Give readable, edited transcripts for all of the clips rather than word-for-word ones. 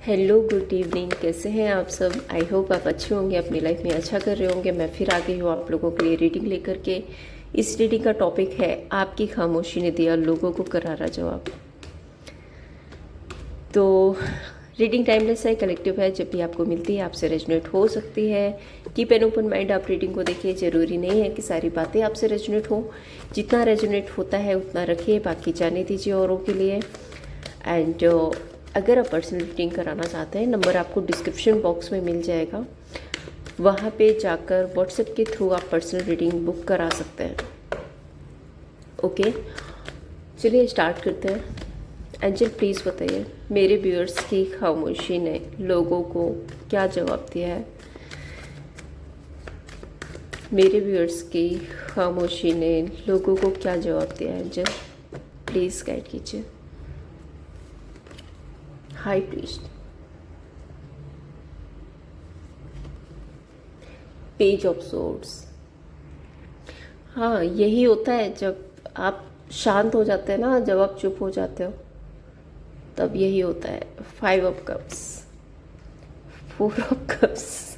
Hello, good evening. कैसे हैं आप सब? आई होप आप अच्छे होंगे, अपनी लाइफ में अच्छा कर रहे होंगे। मैं फिर आ गई हूँ आप लोगों के लिए रीडिंग लेकर के। इस रीडिंग का टॉपिक है आपकी खामोशी ने दिया लोगों को करारा जवाब। तो रीडिंग टाइमलेस है, कलेक्टिव है, जब भी आपको मिलती है आपसे रेजोनेट हो सकती है। कीप एन ओपन माइंड, आप रीडिंग को देखिए। ज़रूरी नहीं है कि सारी बातें आपसे रेजोनेट हो, जितना रेजोनेट होता है उतना रखिए, बाकी जाने दीजिए औरों के लिए। एंड अगर आप पर्सनल रीडिंग कराना चाहते हैं, नंबर आपको डिस्क्रिप्शन बॉक्स में मिल जाएगा, वहाँ पे जाकर व्हाट्सएप के थ्रू आप पर्सनल रीडिंग बुक करा सकते हैं। ओके, चलिए स्टार्ट करते हैं। एंजल प्लीज़ बताइए, मेरे व्यूअर्स की खामोशी ने लोगों को क्या जवाब दिया है? मेरे व्यूअर्स की खामोशी ने लोगों को क्या जवाब दिया है? एंजल प्लीज़ गाइड कीजिए। High priest, page of swords. हाँ, यही होता है जब आप शांत हो जाते हैं ना, जब आप चुप हो जाते हो तब यही होता है। 5 of cups, 4 of cups,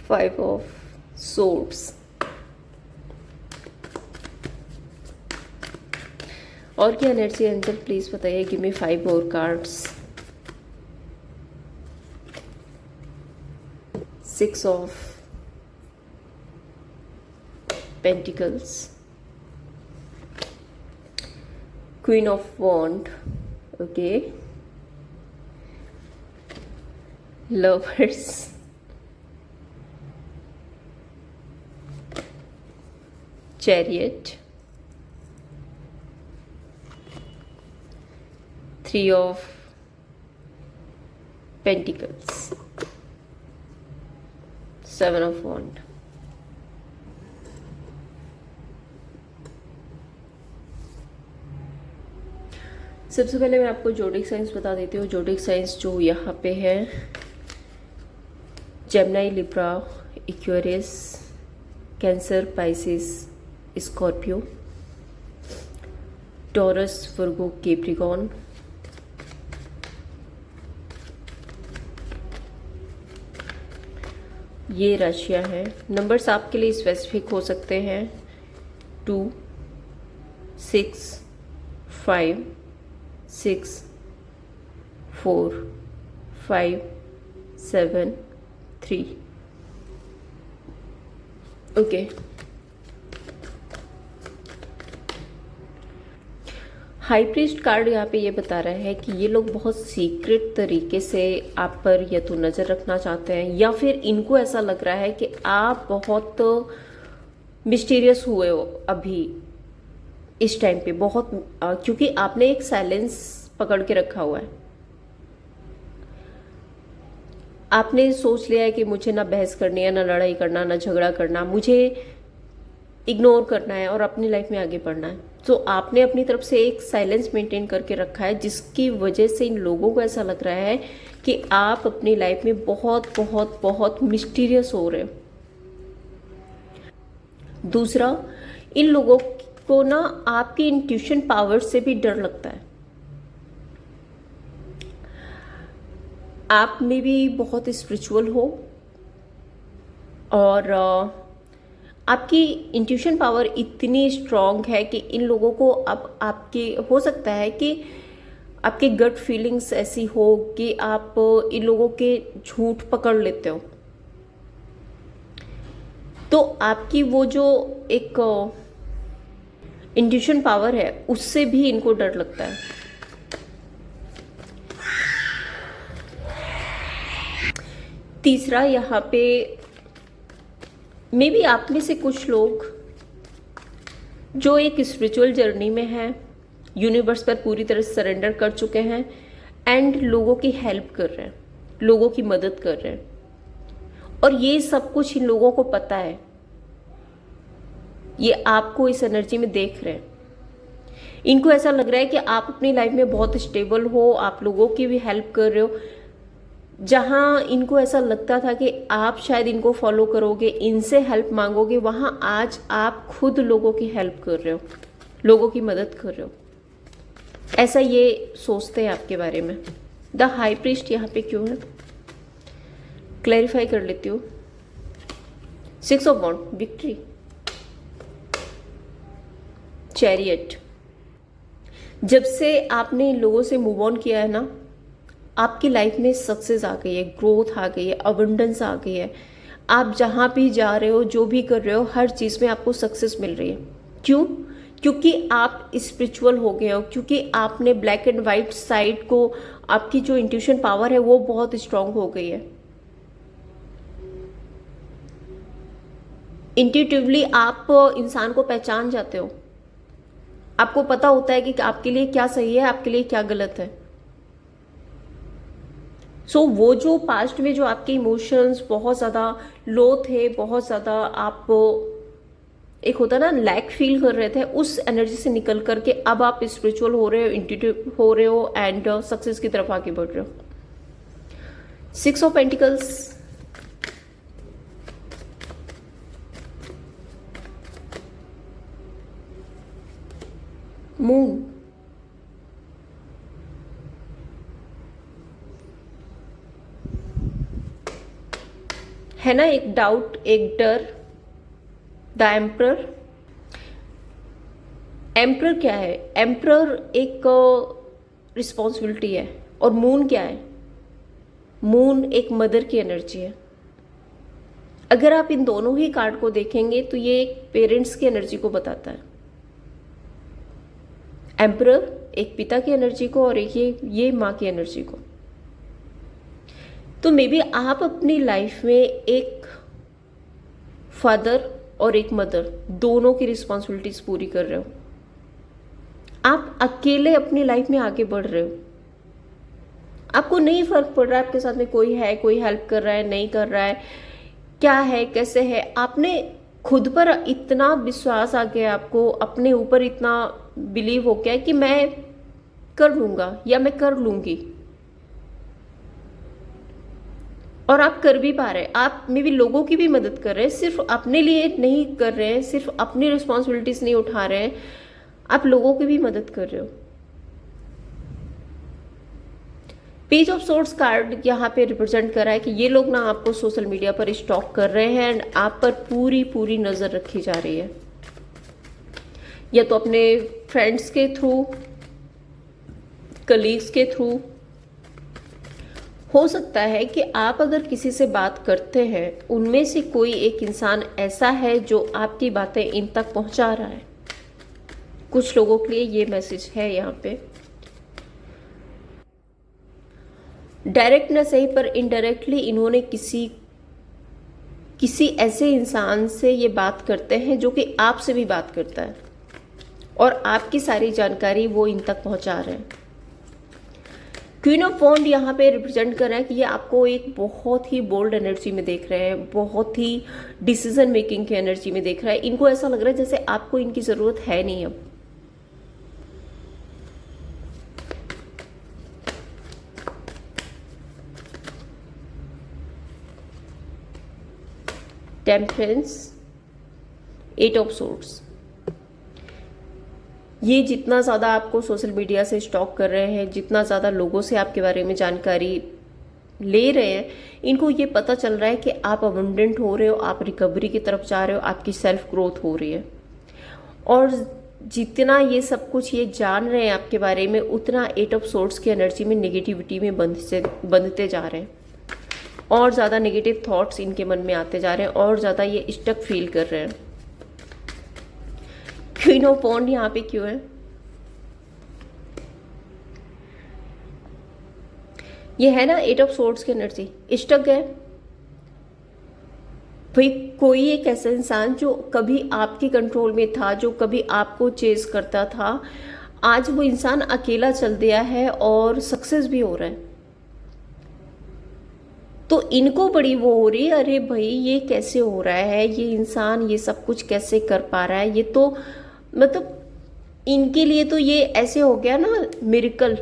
5 of swords. और क्या एनर्जी एंजल प्लीज बताइए। गिव मी 5 और cards. 6 of pentacles, queen of wand, okay, lovers, chariot, 3 of pentacles, 7 of wand. सबसे पहले मैं आपको जोडिक साइंस बता देती हूँ। जोडिक साइंस जो यहाँ पे है, Gemini, Libra, Aquarius, Cancer, Pisces, Scorpio, Taurus, Virgo, Capricorn, ये राशियाँ हैं। नंबर्स आपके लिए स्पेसिफिक हो सकते हैं 2, 6, 5, 6, 4, 5, 7, 3। ओके, हाई प्रीस्ट कार्ड यहाँ पे ये बता रहा है कि ये लोग बहुत सीक्रेट तरीके से आप पर या तो नज़र रखना चाहते हैं, या फिर इनको ऐसा लग रहा है कि आप बहुत मिस्टीरियस हुए हो अभी इस टाइम पे बहुत, क्योंकि आपने एक साइलेंस पकड़ के रखा हुआ है। आपने सोच लिया है कि मुझे ना बहस करनी है, ना लड़ाई करना, ना झगड़ा करना, मुझे इग्नोर करना है और अपनी लाइफ में आगे बढ़ना है। तो आपने अपनी तरफ से एक साइलेंस मेंटेन करके रखा है, जिसकी वजह से इन लोगों को ऐसा लग रहा है कि आप अपनी लाइफ में बहुत बहुत बहुत मिस्टीरियस हो रहे हो। दूसरा, इन लोगों को ना आपकी इंट्यूशन पावर से भी डर लगता है। आप में भी बहुत स्पिरिचुअल हो और आपकी इंट्यूशन पावर इतनी स्ट्रांग है कि इन लोगों को अब आपके हो सकता है कि आपके गट फीलिंग्स ऐसी हो कि आप इन लोगों के झूठ पकड़ लेते हो। तो आपकी वो जो एक इंट्यूशन पावर है उससे भी इनको डर लगता है। तीसरा, यहाँ पे मे बी आप में से कुछ लोग जो एक स्पिरिचुअल जर्नी में हैं, यूनिवर्स पर पूरी तरह से सरेंडर कर चुके हैं एंड लोगों की हेल्प कर रहे हैं, लोगों की मदद कर रहे हैं, और ये सब कुछ इन लोगों को पता है। ये आपको इस एनर्जी में देख रहे हैं। इनको ऐसा लग रहा है कि आप अपनी लाइफ में बहुत स्टेबल हो, आप लोगों की भी हेल्प कर रहे हो। जहाँ इनको ऐसा लगता था कि आप शायद इनको फॉलो करोगे, इनसे हेल्प मांगोगे, वहाँ आज आप खुद लोगों की हेल्प कर रहे हो, लोगों की मदद कर रहे हो। ऐसा ये सोचते हैं आपके बारे में। द हाई प्रीस्ट यहाँ पे क्यों है, क्लैरिफाई कर लेती हूँ। 6 ऑफ वॉन्ड, विक्ट्री, चैरियट। जब से आपने इन लोगों से मूव ऑन किया है ना, आपकी लाइफ में सक्सेस आ गई है, ग्रोथ आ गई है, अबंडेंस आ गई है। आप जहाँ भी जा रहे हो, जो भी कर रहे हो, हर चीज़ में आपको सक्सेस मिल रही है। क्यों? क्योंकि आप स्पिरिचुअल हो गए हो, क्योंकि आपने ब्लैक एंड वाइट साइड को, आपकी जो इंट्यूशन पावर है वो बहुत स्ट्रांग हो गई है। इंट्यूटिवली आप इंसान को पहचान जाते हो, आपको पता होता है कि आपके लिए क्या सही है, आपके लिए क्या गलत है। वो जो पास्ट में जो आपके इमोशंस बहुत ज़्यादा लो थे, बहुत ज़्यादा आप एक होता ना लैक फील कर रहे थे, उस एनर्जी से निकल करके अब आप स्पिरिचुअल हो रहे हो, इंट्यूटिव हो रहे हो एंड सक्सेस की तरफ आगे बढ़ रहे हो। 6 ऑफ पेंटिकल्स, मून, है ना, एक डाउट, एक डर। द एम्परर, एम्परर क्या है? एम्परर एक रिस्पॉन्सिबिलिटी है। और मून क्या है? मून एक मदर की एनर्जी है। अगर आप इन दोनों ही कार्ड को देखेंगे तो ये एक पेरेंट्स की एनर्जी को बताता है। एम्परर एक पिता की एनर्जी को और एक ये माँ की एनर्जी को। तो मे बी आप अपनी लाइफ में एक फादर और एक मदर दोनों की रिस्पॉन्सिबिलिटीज पूरी कर रहे हो। आप अकेले अपनी लाइफ में आगे बढ़ रहे हो, आपको नहीं फर्क पड़ रहा है आपके साथ में कोई है, कोई हेल्प कर रहा है, नहीं कर रहा है, क्या है, कैसे है। आपने खुद पर इतना विश्वास आ गया, आपको अपने ऊपर इतना बिलीव हो गया कि मैं कर लूंगा या मैं कर लूंगी, और आप कर भी पा रहे हैं। आप मे भी लोगों की भी मदद कर रहे हैं, सिर्फ अपने लिए नहीं कर रहे हैं, सिर्फ अपनी रिस्पॉन्सिबिलिटीज नहीं उठा रहे हैं, आप लोगों की भी मदद कर रहे हो। पेज ऑफ सोर्ड्स कार्ड यहाँ पे रिप्रेजेंट कर रहा है कि ये लोग ना आपको सोशल मीडिया पर स्टॉक कर रहे हैं एंड आप पर पूरी पूरी नजर रखी जा रही है, या तो अपने फ्रेंड्स के थ्रू, कलीग्स के थ्रू। हो सकता है कि आप अगर किसी से बात करते हैं, उनमें से कोई एक इंसान ऐसा है जो आपकी बातें इन तक पहुंचा रहा है। कुछ लोगों के लिए ये मैसेज है यहाँ पे, डायरेक्ट ना सही पर इनडायरेक्टली इन्होंने किसी ऐसे इंसान से ये बात करते हैं जो कि आपसे भी बात करता है और आपकी सारी जानकारी वो इन तक पहुंचा रहे हैं। क्वीन ऑफ वॉन्ड यहाँ पे रिप्रेजेंट कर रहा है कि ये आपको एक बहुत ही बोल्ड एनर्जी में देख रहे हैं, बहुत ही डिसीजन मेकिंग की एनर्जी में देख रहा है। इनको ऐसा लग रहा है जैसे आपको इनकी जरूरत है नहीं अब। Temperance, 8 of swords. ये जितना ज़्यादा आपको सोशल मीडिया से स्टॉक कर रहे हैं, जितना ज़्यादा लोगों से आपके बारे में जानकारी ले रहे हैं, इनको ये पता चल रहा है कि आप अबंडेंट हो रहे हो, आप रिकवरी की तरफ जा रहे हो, आपकी सेल्फ ग्रोथ हो रही है। और जितना ये सब कुछ ये जान रहे हैं आपके बारे में, उतना 8 ऑफ सोर्ड्स की एनर्जी में नेगेटिविटी में बंधते जा रहे हैं, और ज़्यादा नेगेटिव थॉट्स इनके मन में आते जा रहे हैं, और ज़्यादा ये स्टक फील कर रहे हैं। क्वीन ऑफ वॉन्ड यहाँ पे क्यों है? ये है ना 8 ऑफ सोर्ड्स की एनर्जी, स्टक है भाई। कोई एक ऐसा इंसान जो कभी आपके कंट्रोल में था, जो कभी आपको चेज करता था, आज वो इंसान अकेला चल दिया है और सक्सेस भी हो रहा है। तो इनको बड़ी वो हो रही है, अरे भाई ये कैसे हो रहा है, ये इंसान ये सब कुछ कैसे कर पा रहा है। ये तो मतलब इनके लिए तो ये ऐसे हो गया ना मिरेकल।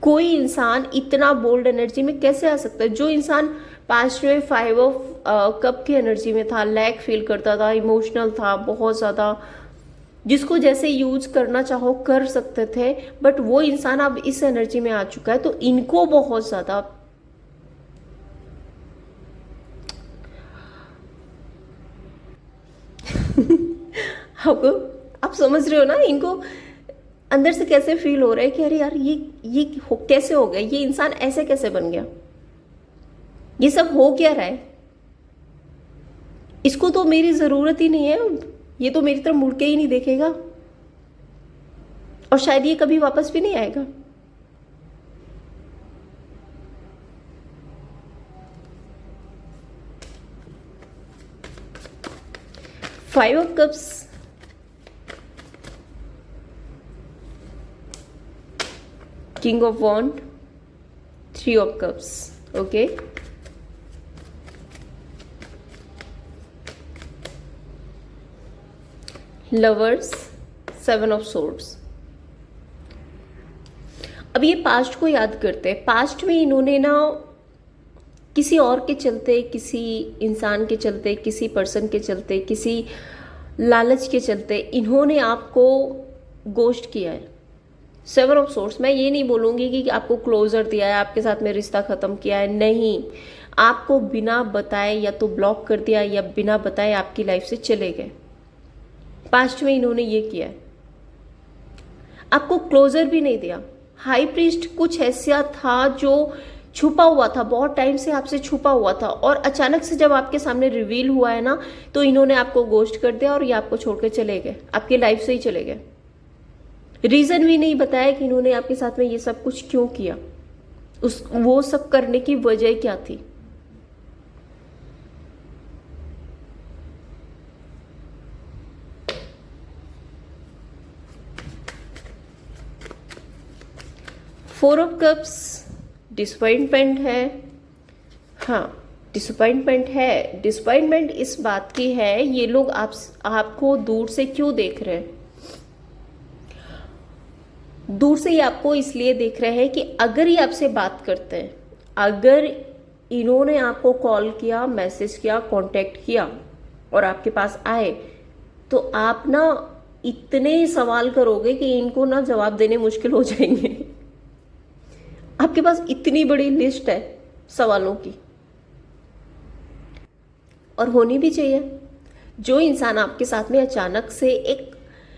कोई इंसान इतना बोल्ड एनर्जी में कैसे आ सकता है? जो इंसान पास्ट में 5 ऑफ कप की एनर्जी में था, लैक फील करता था, इमोशनल था, बहुत ज़्यादा जिसको जैसे यूज करना चाहो कर सकते थे, बट वो इंसान अब इस एनर्जी में आ चुका है, तो इनको बहुत ज्यादा आपको, आप समझ रहे हो ना, इनको अंदर से कैसे फील हो रहा है कि अरे यार कैसे हो गया, ये इंसान ऐसे कैसे बन गया, ये सब हो क्या रहा है, इसको तो मेरी जरूरत ही नहीं है, ये तो मेरी तरफ मुड़ के ही नहीं देखेगा और शायद ये कभी वापस भी नहीं आएगा। Five of cups, king of wand, three of cups, okay. Lovers, seven of swords. अब ये पास्ट को याद करते हैं। पास्ट में इन्होंने ना किसी और के चलते, किसी इंसान के चलते, किसी पर्सन के चलते, किसी लालच के चलते इन्होंने आपको गोस्ट किया है। सेवन ऑफ सोर्ड्स, मैं ये नहीं बोलूँगी कि आपको क्लोजर दिया है, आपके साथ में रिश्ता ख़त्म किया है, नहीं, आपको बिना बताए या तो ब्लॉक कर दिया या बिना बताए आपकी लाइफ से चले गए। पास्ट में इन्होंने ये किया है, आपको क्लोजर भी नहीं दिया। हाई प्रीस्ट कुछ ऐसा था जो छुपा हुआ था, बहुत टाइम से आपसे छुपा हुआ था, और अचानक से जब आपके सामने रिवील हुआ है ना, तो इन्होंने आपको गोस्ट कर दिया और ये आपको छोड़ के चले गए, आपकी लाइफ से ही चले गए। रीजन भी नहीं बताया कि इन्होंने आपके साथ में ये सब कुछ क्यों किया, वो सब करने की वजह क्या थी। फोर ऑफ कप्स, डिसअपॉइंटमेंट है। हाँ, डिसअपॉइंटमेंट है। डिसअपॉइंटमेंट इस बात की है, ये लोग आपको दूर से क्यों देख रहे हैं। दूर से ये आपको इसलिए देख रहे हैं कि अगर ये आपसे बात करते हैं, अगर इन्होंने आपको कॉल किया, मैसेज किया, कांटेक्ट किया और आपके पास आए, तो आप ना इतने सवाल करोगे कि इनको ना जवाब देने मुश्किल हो जाएंगे। आपके पास इतनी बड़ी लिस्ट है सवालों की, और होनी भी चाहिए। जो इंसान आपके साथ में अचानक से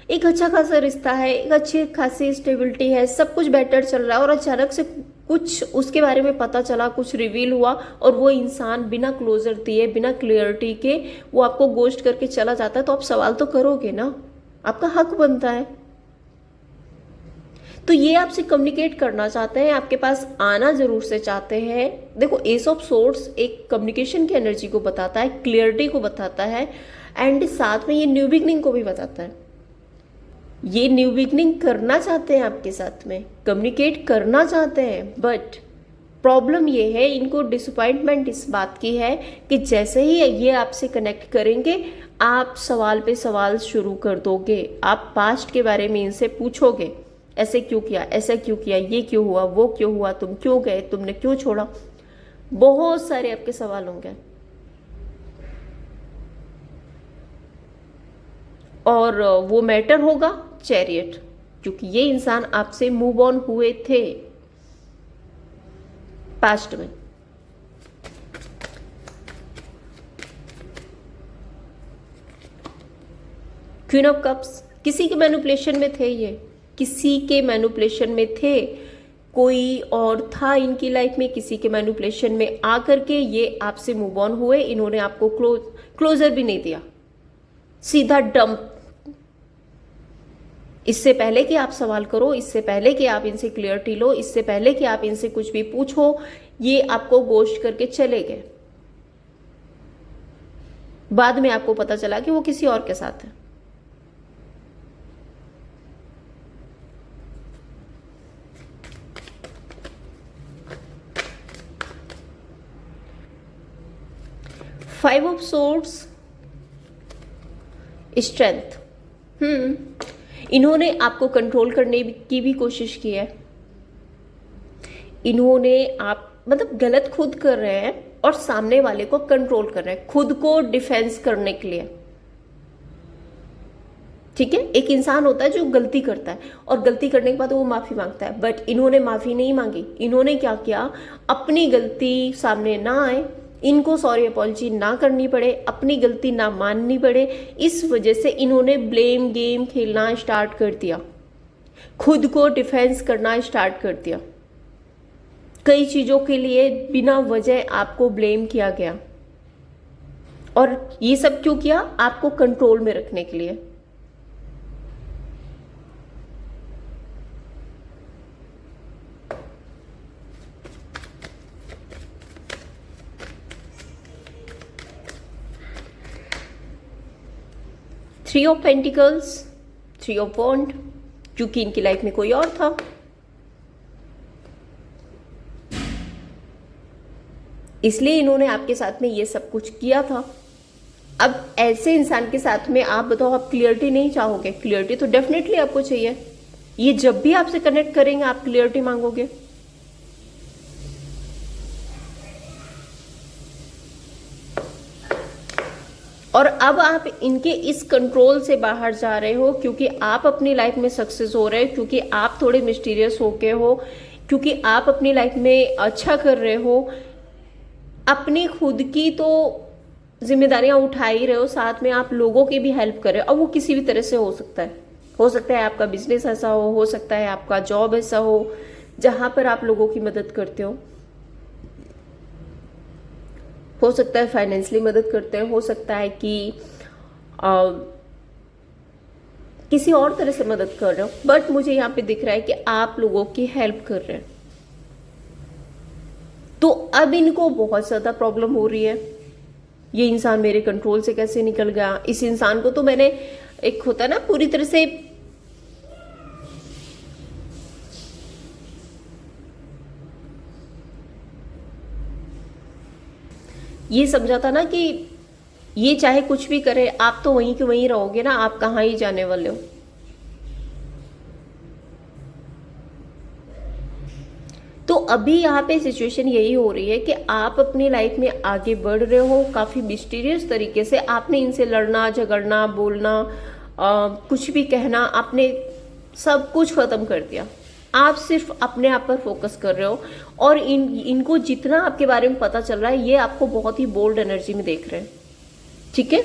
एक अच्छा खासा रिश्ता है, एक अच्छी खासी स्टेबिलिटी है, सब कुछ बेटर चल रहा है, और अचानक से कुछ उसके बारे में पता चला, कुछ रिवील हुआ, और वो इंसान बिना क्लोजर दिए, बिना क्लियरिटी के वो आपको गोस्ट करके चला जाता है, तो आप सवाल तो करोगे ना, आपका हक बनता है। तो ये आपसे कम्युनिकेट करना चाहते हैं, आपके पास आना जरूर से चाहते हैं। देखो, एस ऑफ सोर्ड्स एक कम्युनिकेशन की एनर्जी को बताता है, क्लियरिटी को बताता है, एंड साथ में ये न्यू बिगनिंग को भी बताता है। ये न्यू बिगनिंग करना चाहते हैं, आपके साथ में कम्युनिकेट करना चाहते हैं, बट प्रॉब्लम ये है, इनको डिसअपॉइंटमेंट इस बात की है कि जैसे ही ये आपसे कनेक्ट करेंगे, आप सवाल पे सवाल शुरू कर दोगे। आप पास्ट के बारे में इनसे पूछोगे, ऐसे क्यों किया, ऐसा क्यों किया, ये क्यों हुआ, वो क्यों हुआ, तुम क्यों गए, तुमने क्यों छोड़ा, बहुत सारे आपके सवाल होंगे। और वो मैटर होगा चैरियट, क्योंकि ये इंसान आपसे मूव ऑन हुए थे पास्ट में। क्वीन ऑफ कप्स, किसी के मैनिपुलेशन में थे, ये किसी के मैनिपुलेशन में थे, कोई और था इनकी लाइफ में, किसी के मैनिपुलेशन में आकर के ये आपसे मूव ऑन हुए। इन्होंने आपको क्लोजर भी नहीं दिया, सीधा डंप। इससे पहले कि आप सवाल करो, इससे पहले कि आप इनसे क्लियरिटी लो, इससे पहले कि आप इनसे कुछ भी पूछो, ये आपको गोश्त करके चले गए। बाद में आपको पता चला कि वो किसी और के साथ है। Five of swords, strength. इन्होंने आपको कंट्रोल करने की भी कोशिश की है। इन्होंने मतलब गलत खुद कर रहे हैं और सामने वाले को कंट्रोल कर रहे हैं, खुद को डिफेंस करने के लिए। ठीक है, एक इंसान होता है जो गलती करता है और गलती करने के बाद वो माफी मांगता है, बट इन्होंने माफी नहीं मांगी। इन्होंने क्या किया, अपनी गलती सामने ना आए, इनको सॉरी अपॉलजी ना करनी पड़े, अपनी गलती ना माननी पड़े, इस वजह से इन्होंने ब्लेम गेम खेलना स्टार्ट कर दिया, खुद को डिफेंस करना स्टार्ट कर दिया। कई चीजों के लिए बिना वजह आपको ब्लेम किया गया, और ये सब क्यों किया, आपको कंट्रोल में रखने के लिए। Three of pentacles, three of wand, क्योंकि इनकी लाइफ में कोई और था। इसलिए इन्होंने आपके साथ में ये सब कुछ किया था। अब ऐसे इंसान के साथ में आप बताओ, आप क्लियरिटी नहीं चाहोगे? क्लियरिटी तो डेफिनेटली आपको चाहिए। ये जब भी आपसे कनेक्ट करेंगे आप क्लियरिटी मांगोगे। और अब आप इनके इस कंट्रोल से बाहर जा रहे हो, क्योंकि आप अपनी लाइफ में सक्सेस हो रहे हो, क्योंकि आप थोड़े मिस्टीरियस हो के हो, क्योंकि आप अपनी लाइफ में अच्छा कर रहे हो, अपनी खुद की तो जिम्मेदारियां उठा ही रहे हो, साथ में आप लोगों की भी हेल्प कर रहे हो। अब वो किसी भी तरह से हो सकता है आपका बिजनेस ऐसा हो सकता है आपका जॉब ऐसा हो जहां पर आप लोगों की मदद करते हो सकता है फाइनेंशियली मदद करते हो सकता है कि किसी और तरह से मदद कर रहे हो, बट मुझे यहाँ पे दिख रहा है कि आप लोगों की हेल्प कर रहे हैं। तो अब इनको बहुत ज्यादा प्रॉब्लम हो रही है, ये इंसान मेरे कंट्रोल से कैसे निकल गया। इस इंसान को तो मैंने, एक होता ना पूरी तरह से ये समझा था ना कि ये चाहे कुछ भी करे आप तो वहीं के वहीं रहोगे ना, आप कहाँ ही जाने वाले हो। तो अभी यहाँ पे सिचुएशन यही हो रही है कि आप अपनी लाइफ में आगे बढ़ रहे हो काफी मिस्टीरियस तरीके से। आपने इनसे लड़ना झगड़ना बोलना कुछ भी कहना, आपने सब कुछ खत्म कर दिया। आप सिर्फ अपने आप पर फोकस कर रहे हो, और इनको जितना आपके बारे में पता चल रहा है ये आपको बहुत ही बोल्ड एनर्जी में देख रहे हैं, ठीक है।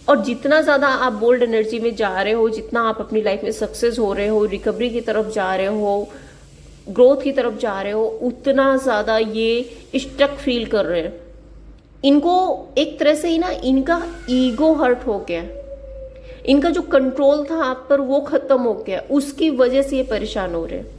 और जितना ज्यादा आप बोल्ड एनर्जी में जा रहे हो, जितना आप अपनी लाइफ में सक्सेस हो रहे हो, रिकवरी की तरफ जा रहे हो, ग्रोथ की तरफ जा रहे हो, उतना ज्यादा ये स्टक फील कर रहे हैं। इनको एक तरह से ही ना इनका ईगो हर्ट हो गया, इनका जो कंट्रोल था आप पर वो खत्म हो गया, उसकी वजह से ये परेशान हो रहे हैं।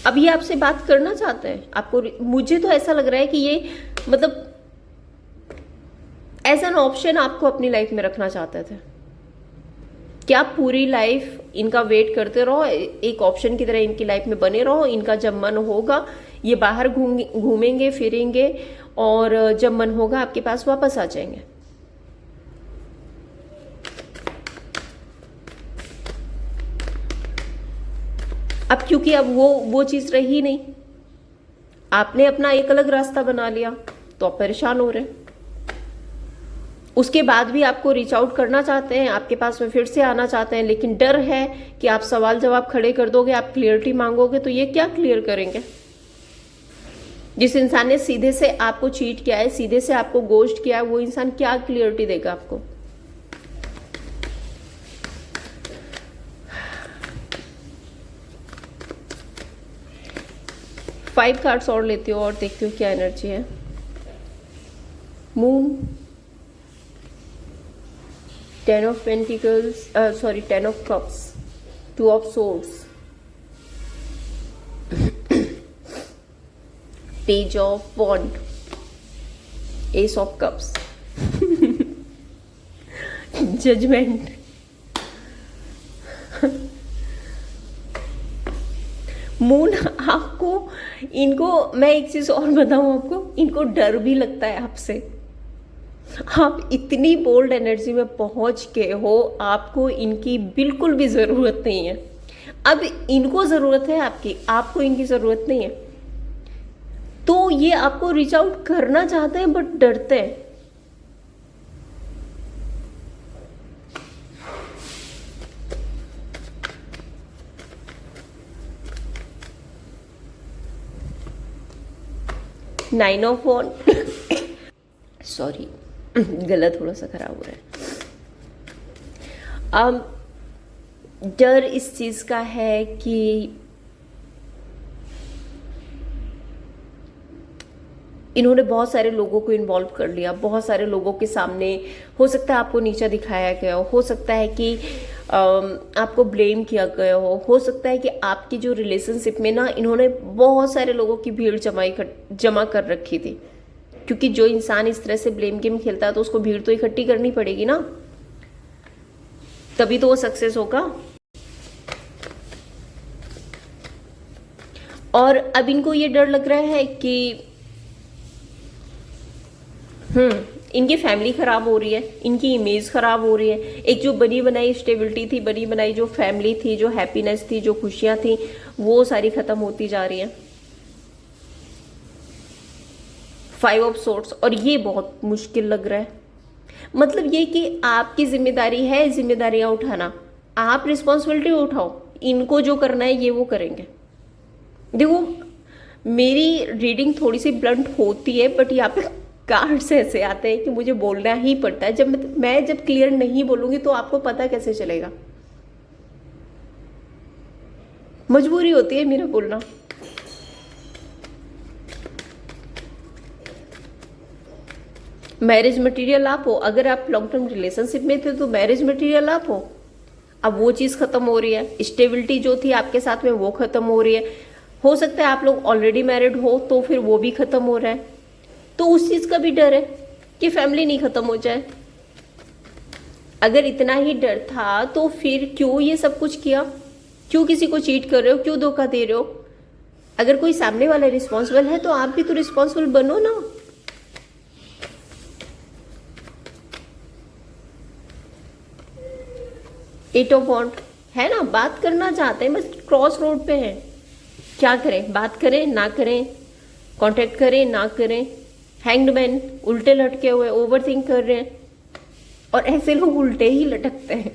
अब ये आपसे बात करना चाहते हैं, आपको, मुझे तो ऐसा लग रहा है कि ये मतलब एज एन ऑप्शन आपको अपनी लाइफ में रखना चाहते थे कि आप पूरी लाइफ इनका वेट करते रहो, एक ऑप्शन की तरह इनकी लाइफ में बने रहो। इनका जब मन होगा ये बाहर घूमेंगे फिरेंगे, और जब मन होगा आपके पास वापस आ जाएंगे। अब क्योंकि अब वो चीज रही नहीं, आपने अपना एक अलग रास्ता बना लिया, तो आप परेशान हो रहे हैं। उसके बाद भी आपको रीच आउट करना चाहते हैं, आपके पास में फिर से आना चाहते हैं, लेकिन डर है कि आप सवाल जवाब खड़े कर दोगे, आप क्लियरिटी मांगोगे, तो ये क्या क्लियर करेंगे। जिस इंसान ने सीधे से आपको चीट किया है, सीधे से आपको गोस्ट किया है, वो इंसान क्या क्लियरिटी देगा आपको। फाइव कार्ड्स और लेती हूँ और देखती हूँ क्या एनर्जी है। Moon, 10 of Pentacles, 10 of Cups, 2 of Swords, Page of Wand, Ace of Cups, Judgment, moon. आपको, इनको मैं एक चीज और बताऊं आपको, इनको डर भी लगता है आपसे। आप इतनी बोल्ड एनर्जी में पहुंच के हो, आपको इनकी बिल्कुल भी जरूरत नहीं है। अब इनको ज़रूरत है आपकी, आपको इनकी ज़रूरत नहीं है। तो ये आपको रीच आउट करना चाहते हैं बट डरते हैं। नाइन ऑफ वन सॉरी गला थोड़ा सा खराब हो रहा है। डर इस चीज का है कि इन्होंने बहुत सारे लोगों को इन्वॉल्व कर लिया, बहुत सारे लोगों के सामने हो सकता है आपको नीचा दिखाया गया हो सकता है कि आपको ब्लेम किया गया हो सकता है कि आपकी जो रिलेशनशिप में ना इन्होंने बहुत सारे लोगों की भीड़ जमा कर रखी थी, क्योंकि जो इंसान इस तरह से ब्लेम गेम खेलता है तो उसको भीड़ तो इकट्ठी करनी पड़ेगी ना, तभी तो वो सक्सेस होगा। और अब इनको ये डर लग रहा है कि इनकी फैमिली खराब हो रही है, इनकी इमेज खराब हो रही है। एक जो बनी बनाई स्टेबिलिटी थी, बनी बनाई जो फैमिली थी, जो हैप्पीनेस थी, जो खुशियां थी, वो सारी खत्म होती जा रही है। 5 ऑफ सोर्ड्स, और ये बहुत मुश्किल लग रहा है। मतलब ये कि आपकी जिम्मेदारी है जिम्मेदारियां उठाना, आप रिस्पॉन्सिबिलिटी उठाओ, इनको जो करना है ये वो करेंगे। देखो मेरी रीडिंग थोड़ी सी ब्लंट होती है, बट यहाँ पे कार्ड्स ऐसे आते हैं कि मुझे बोलना ही पड़ता है। जब मैं क्लियर नहीं बोलूंगी तो आपको पता कैसे चलेगा, मजबूरी होती है मेरा बोलना। मैरिज मटेरियल आप हो, अगर आप लॉन्ग टर्म रिलेशनशिप में थे तो मैरिज मटेरियल आप हो। अब वो चीज खत्म हो रही है, स्टेबिलिटी जो थी आपके साथ में वो खत्म हो रही है। हो सकता है आप लोग ऑलरेडी मैरिड हो तो फिर वो भी खत्म हो रहा है। तो उस चीज का भी डर है कि फैमिली नहीं खत्म हो जाए। अगर इतना ही डर था तो फिर क्यों ये सब कुछ किया, क्यों किसी को चीट कर रहे हो, क्यों धोखा दे रहे हो। अगर कोई सामने वाला रिस्पॉन्सिबल है तो आप भी तो रिस्पॉन्सिबल बनो ना। एट ऑफ वॉन्ड है ना, बात करना चाहते हैं बस क्रॉस रोड पे हैं। क्या करें, बात करें ना करें, कांटेक्ट करें ना करें। हैंग्ड मैन उल्टे लटके हुए, ओवर थिंक कर रहे हैं, और ऐसे लोग उल्टे ही लटकते हैं।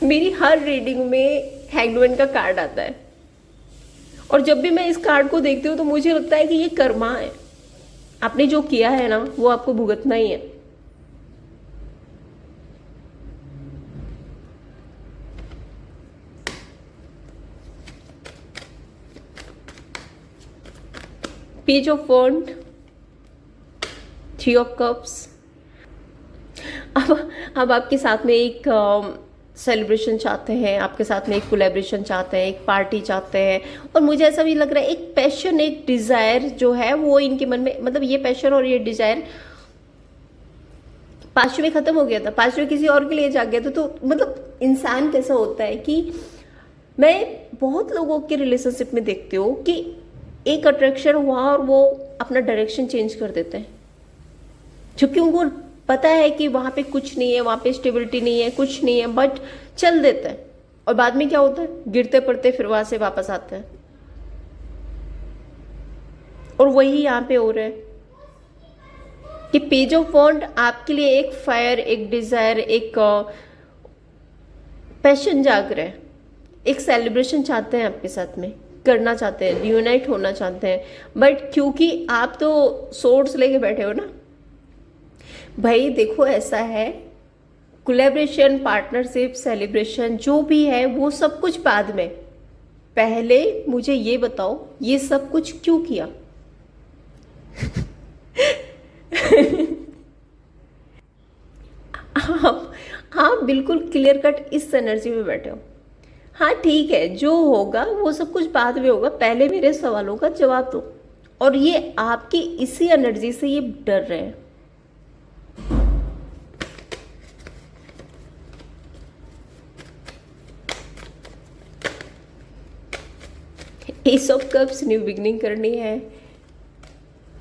मेरी हर रीडिंग में हैंग्ड मैन का कार्ड आता है, और जब भी मैं इस कार्ड को देखती हूँ तो मुझे लगता है कि ये कर्मा है, आपने जो किया है ना वो आपको भुगतना ही है। Page of wand, 3 of cups. अब आपके साथ में एक सेलिब्रेशन चाहते हैं, आपके साथ में एक कोलैबोरेशन चाहते हैं, एक पार्टी चाहते हैं, और मुझे ऐसा भी लग रहा है एक पैशन, एक डिजायर जो है वो इनके मन में, मतलब ये पैशन और ये डिजायर 5 में खत्म हो गया था, 5 में किसी और के लिए जाग गया था। तो मतलब इंसान कैसा होता है कि मैं बहुत लोगों के रिलेशनशिप में देखती हूँ कि एक अट्रैक्शन हुआ और वो अपना डायरेक्शन चेंज कर देते हैं, क्योंकि उनको पता है कि वहां पे कुछ नहीं है, वहां पे स्टेबिलिटी नहीं है, कुछ नहीं है, बट चल देते हैं। और बाद में क्या होता है, गिरते पड़ते फिर वहां से वापस आते हैं। और वही यहाँ पे हो रहा है कि पेज ऑफ वॉन्ड आपके लिए एक फायर, एक डिजायर, एक पैशन जाग रहा है, एक सेलिब्रेशन चाहते हैं आपके साथ में, करना चाहते हैं, रियूनाइट होना चाहते हैं। बट क्योंकि आप तो सोर्ड्स लेके बैठे हो ना भाई, देखो ऐसा है, कोलैबोरेशन, पार्टनरशिप, सेलिब्रेशन जो भी है वो सब कुछ बाद में। पहले मुझे ये बताओ ये सब कुछ क्यों किया। आप बिल्कुल क्लियर कट इस एनर्जी में बैठे हो। हाँ ठीक है, जो होगा वो सब कुछ बाद में होगा, पहले मेरे सवालों का जवाब दो। और ये आपकी इसी एनर्जी से ये डर रहे हैं। S of cups, new beginning करनी है।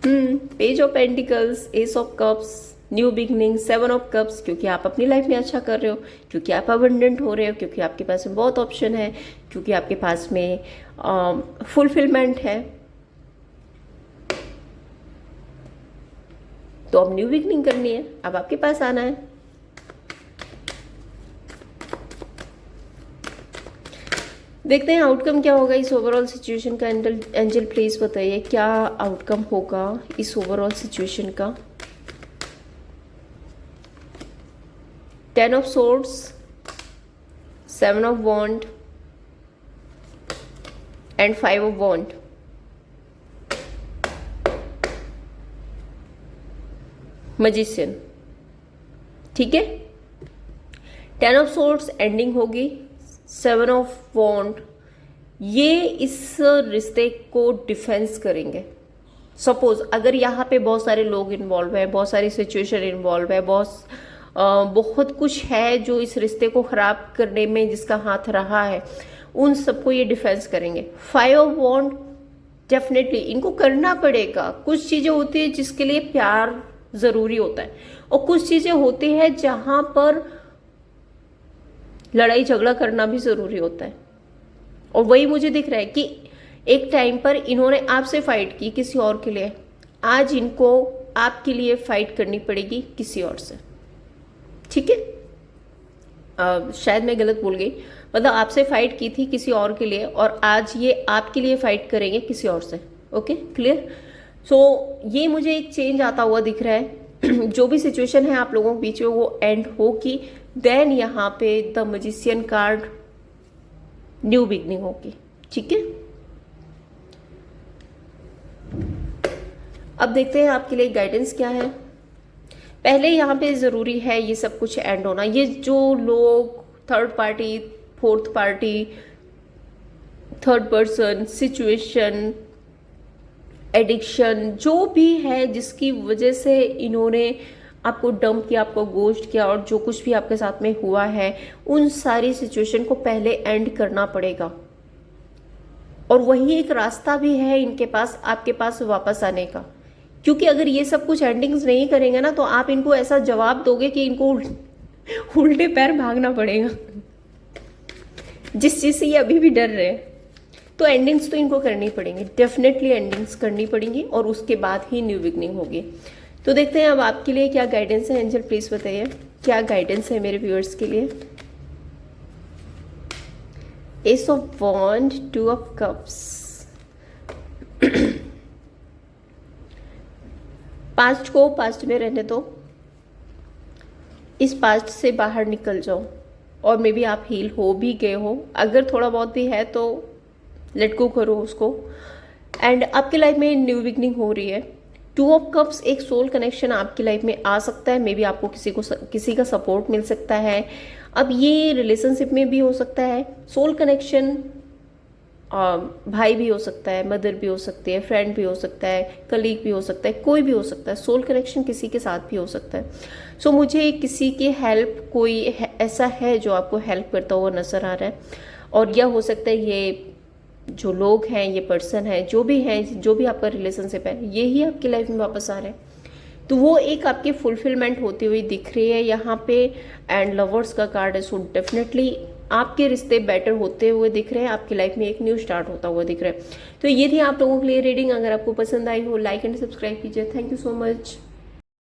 Page of pentacles, S of cups, new beginning, 7 of cups, क्योंकि आप अपनी लाइफ में अच्छा कर रहे हो, क्योंकि आप अबंडेंट हो रहे हो, क्योंकि आपके पास में बहुत ऑप्शन है, क्योंकि आपके पास में फुलफिलमेंट है। तो अब न्यू बिगनिंग करनी है, अब आपके पास आना है। देखते हैं आउटकम क्या होगा इस ओवरऑल सिचुएशन का। एंजल प्लीज बताइए क्या आउटकम होगा इस ओवरऑल सिचुएशन का। 10 of swords, 7 of wand and 5 of wand. Magician, ठीक है। 10 ऑफ सोर्ड्स एंडिंग होगी, 7 ऑफ वॉन्ड ये इस रिश्ते को डिफेंस करेंगे। सपोज अगर यहाँ पे बहुत सारे लोग इन्वॉल्व है, बहुत सारी सिचुएशन इन्वॉल्व है, बहुत कुछ है जो इस रिश्ते को खराब करने में जिसका हाथ रहा है, उन सबको ये डिफेंस करेंगे। 5 ऑफ वॉन्ड डेफिनेटली इनको करना पड़ेगा। कुछ चीजें होती है जिसके लिए प्यार जरूरी होता है, और कुछ चीजें होती है जहां पर लड़ाई झगड़ा करना भी जरूरी होता है। और वही मुझे दिख रहा है कि एक टाइम पर इन्होंने आपसे फाइट की किसी और के लिए, आज इनको आपके लिए फाइट करनी पड़ेगी किसी और से, ठीक है। शायद मैं गलत बोल गई, मतलब आपसे फाइट की थी किसी और के लिए और आज ये आपके लिए फाइट करेंगे किसी और से। Okay, clear. सो ये मुझे एक चेंज आता हुआ दिख रहा है। जो भी सिचुएशन है आप लोगों के बीच में वो एंड होगी, देन यहाँ पे the magician card new beginning होगी, ठीक है। अब देखते हैं आपके लिए गाइडेंस क्या है। पहले यहाँ पे जरूरी है ये सब कुछ एंड होना। ये जो लोग third party, fourth party, third person, situation, addiction, जो भी है जिसकी वजह से इन्होंने आपको डंप किया, आपको गोस्ट किया, और जो कुछ भी आपके साथ में हुआ है, उन सारी सिचुएशन को पहले एंड करना पड़ेगा। और वही एक रास्ता भी है इनके पास, आपके पास वापस आने का। क्योंकि अगर ये सब कुछ एंडिंग्स नहीं करेंगे ना, तो आप इनको ऐसा जवाब दोगे कि इनको उल्टे पैर भागना पड़ेगा, जिस चीज से ये अभी भी डर रहे हैं। तो एंडिंग्स तो इनको करनी पड़ेंगी, डेफिनेटली एंडिंग्स करनी पड़ेंगी, और उसके बाद ही न्यू बिगनिंग होगी। तो देखते हैं अब आपके लिए क्या गाइडेंस है। एंजल प्लीज बताइए क्या गाइडेंस है मेरे व्यूअर्स के लिए। Ace of wand, 2 of cups. Past को पास्ट में रहने दो, इस पास्ट से बाहर निकल जाओ, और मे बी आप हील हो भी गए हो, अगर थोड़ा बहुत भी है तो लेट गो करो उसको। एंड आपकी लाइफ में न्यू बिगनिंग हो रही है। 2 ऑफ कप्स एक सोल कनेक्शन आपकी लाइफ में आ सकता है, मे बी आपको किसी का सपोर्ट मिल सकता है। अब ये रिलेशनशिप में भी हो सकता है। सोल कनेक्शन भाई भी हो सकता है, मदर भी हो सकती है, फ्रेंड भी हो सकता है, कलीग भी हो सकता है, कोई भी हो सकता है। सोल कनेक्शन किसी के साथ भी हो सकता है। सो मुझे किसी की हेल्प, कोई ऐसा है जो आपको हेल्प करता हुआ नजर आ रहा है, और यह हो सकता है ये जो लोग हैं, ये पर्सन है, जो भी है, जो भी आपका रिलेशनशिप है, ये ही आपकी लाइफ में वापस आ रहे हैं। तो वो एक आपकी फुलफिलमेंट होती हुई दिख रही है यहाँ पे। एंड लवर्स का कार्ड है, सो डेफिनेटली आपके रिश्ते बेटर होते हुए दिख रहे हैं, आपकी लाइफ में एक न्यू स्टार्ट होता हुआ दिख रहा है। तो ये थी आप लोगों के लिए रीडिंग। अगर आपको पसंद आई हो, लाइक एंड सब्सक्राइब कीजिए। Thank you so much.